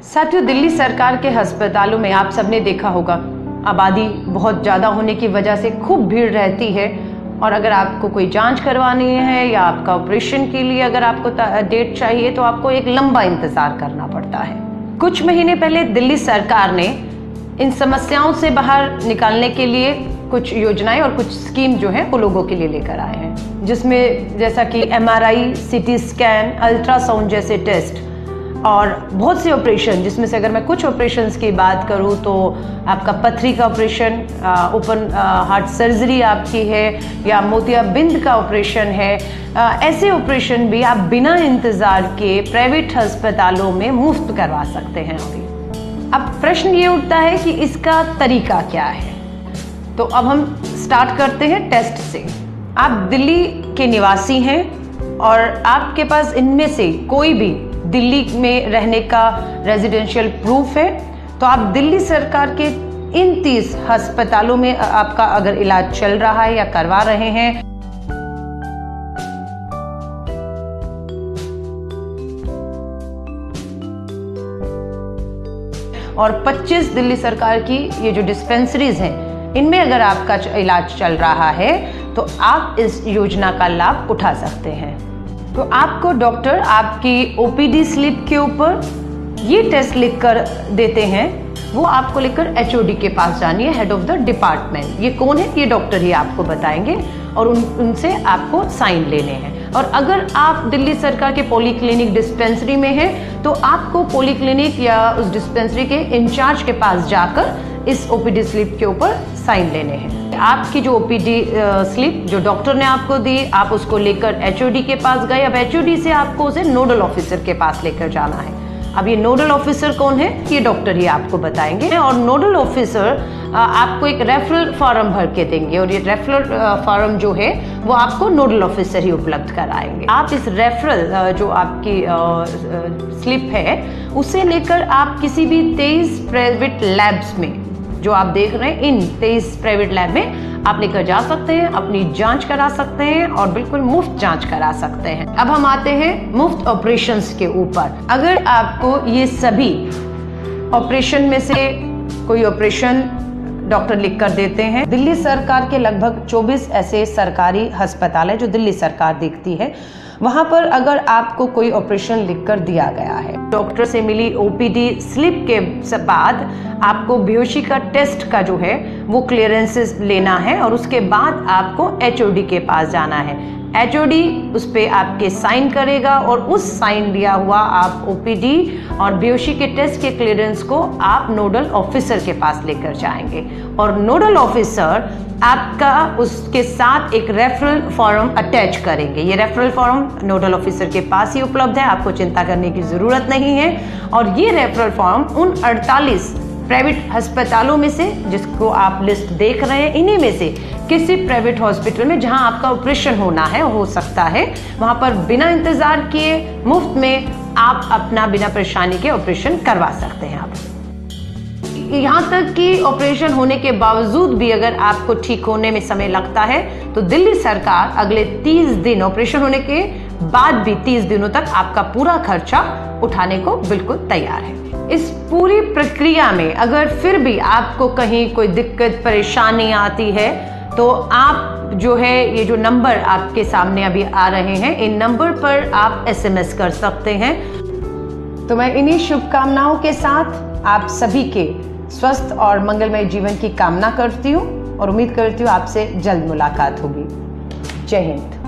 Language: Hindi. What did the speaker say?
साथियों, दिल्ली सरकार के अस्पतालों में आप सबने देखा होगा, आबादी बहुत ज़्यादा होने की वजह से खूब भीड़ रहती है। और अगर आपको कोई जांच करवानी है या आपका ऑपरेशन के लिए अगर आपको डेट चाहिए तो आपको एक लंबा इंतज़ार करना पड़ता है। कुछ महीने पहले दिल्ली सरकार ने इन समस्याओं से बाहर निकालने के लिए कुछ योजनाएं और कुछ स्कीम जो है वो लोगों के लिए लेकर आए हैं, जिसमें जैसा कि MRI, CT स्कैन, अल्ट्रासाउंड जैसे टेस्ट और बहुत से ऑपरेशन, जिसमें से अगर मैं कुछ ऑपरेशंस की बात करूं तो आपका पथरी का ऑपरेशन, ओपन हार्ट सर्जरी आपकी है या मोतियाबिंद का ऑपरेशन है, ऐसे ऑपरेशन भी आप बिना इंतज़ार के प्राइवेट अस्पतालों में मुफ्त करवा सकते हैं। अब प्रश्न ये उठता है कि इसका तरीका क्या है। तो अब हम स्टार्ट करते हैं टेस्ट से। आप दिल्ली के निवासी हैं और आपके पास इनमें से कोई भी दिल्ली में रहने का रेजिडेंशियल प्रूफ है, तो आप दिल्ली सरकार के इन 30 अस्पतालों में आपका अगर इलाज चल रहा है या करवा रहे हैं, और 25 दिल्ली सरकार की ये जो डिस्पेंसरीज हैं इनमें अगर आपका इलाज चल रहा है तो आप इस योजना का लाभ उठा सकते हैं। तो आपको डॉक्टर आपकी OPD स्लिप के ऊपर ये टेस्ट लिख कर देते हैं, वो आपको लेकर HOD के पास जानी है, हेड ऑफ द डिपार्टमेंट। ये कौन है, ये डॉक्टर ही आपको बताएंगे और उनसे आपको साइन लेने हैं। और अगर आप दिल्ली सरकार के पॉलीक्लिनिक डिस्पेंसरी में हैं तो आपको पॉलीक्लिनिक या उस डिस्पेंसरी के इंचार्ज के पास जाकर इस OPD स्लिप के ऊपर साइन लेने हैं। आपकी जो OPD स्लिप जो डॉक्टर ने आपको दी, आप उसको लेकर HOD के पास गए। अब HOD से आपको उसे नोडल ऑफिसर के पास लेकर जाना है। अब ये नोडल ऑफिसर कौन है, ये डॉक्टर ही आपको बताएंगे। और नोडल ऑफिसर आपको एक रेफरल फॉर्म भर के देंगे और ये रेफरल फॉर्म जो है वो आपको नोडल ऑफिसर ही उपलब्ध कराएंगे। आप इस रेफरल जो आपकी स्लिप है उसे लेकर आप किसी भी 23 प्राइवेट लैब्स में जो आप देख रहे हैं, इन 23 प्राइवेट लैब में आप लेकर जा सकते हैं, अपनी जांच करा सकते हैं और बिल्कुल मुफ्त जांच करा सकते हैं। अब हम आते हैं मुफ्त ऑपरेशंस के ऊपर। अगर आपको ये सभी ऑपरेशन में से कोई ऑपरेशन डॉक्टर लिख कर देते हैं, दिल्ली सरकार के लगभग 24 ऐसे सरकारी अस्पताल है जो दिल्ली सरकार देखती है, वहां पर अगर आपको कोई ऑपरेशन लिखकर दिया गया है, डॉक्टर से मिली OPD स्लिप के बाद आपको बेहोशी का टेस्ट का जो है वो क्लियरेंसेस लेना है और उसके बाद आपको HOD के पास जाना है। HOD उस पे आपके साइन करेगा और उस साइन लिया हुआ आप OPD और बेहोशी के टेस्ट के क्लियरेंस को आप नोडल ऑफिसर के पास लेकर जाएंगे और नोडल ऑफिसर आपका उसके साथ एक रेफरल फॉर्म अटैच करेंगे। ये रेफरल फॉर्म नोडल ऑफिसर के पास ही उपलब्ध है, आपको चिंता करने की जरूरत नहीं है। और ये रेफरल फॉर्म उन 48 प्राइवेट अस्पतालों में से, जिसको आप लिस्ट देख रहे हैं, इन्हीं में से किसी प्राइवेट हॉस्पिटल में जहां आपका ऑपरेशन होना है, हो सकता है वहां पर बिना इंतजार किए मुफ्त में आप अपना बिना परेशानी के ऑपरेशन करवा सकते हैं। आप यहाँ तक कि ऑपरेशन होने के बावजूद भी अगर आपको ठीक होने में समय लगता है तो दिल्ली सरकार अगले 30 दिन, ऑपरेशन होने के बाद भी 30 दिनों तक आपका पूरा खर्चा उठाने को बिल्कुल तैयार है। इस पूरी प्रक्रिया में अगर फिर भी आपको कहीं कोई दिक्कत परेशानी आती है तो आप जो है, ये जो नंबर आपके सामने अभी आ रहे हैं, इन नंबर पर आप SMS कर सकते हैं। तो मैं इन्हीं शुभकामनाओं के साथ आप सभी के स्वस्थ और मंगलमय जीवन की कामना करती हूँ और उम्मीद करती हूँ आपसे जल्द मुलाकात होगी। जय हिंद।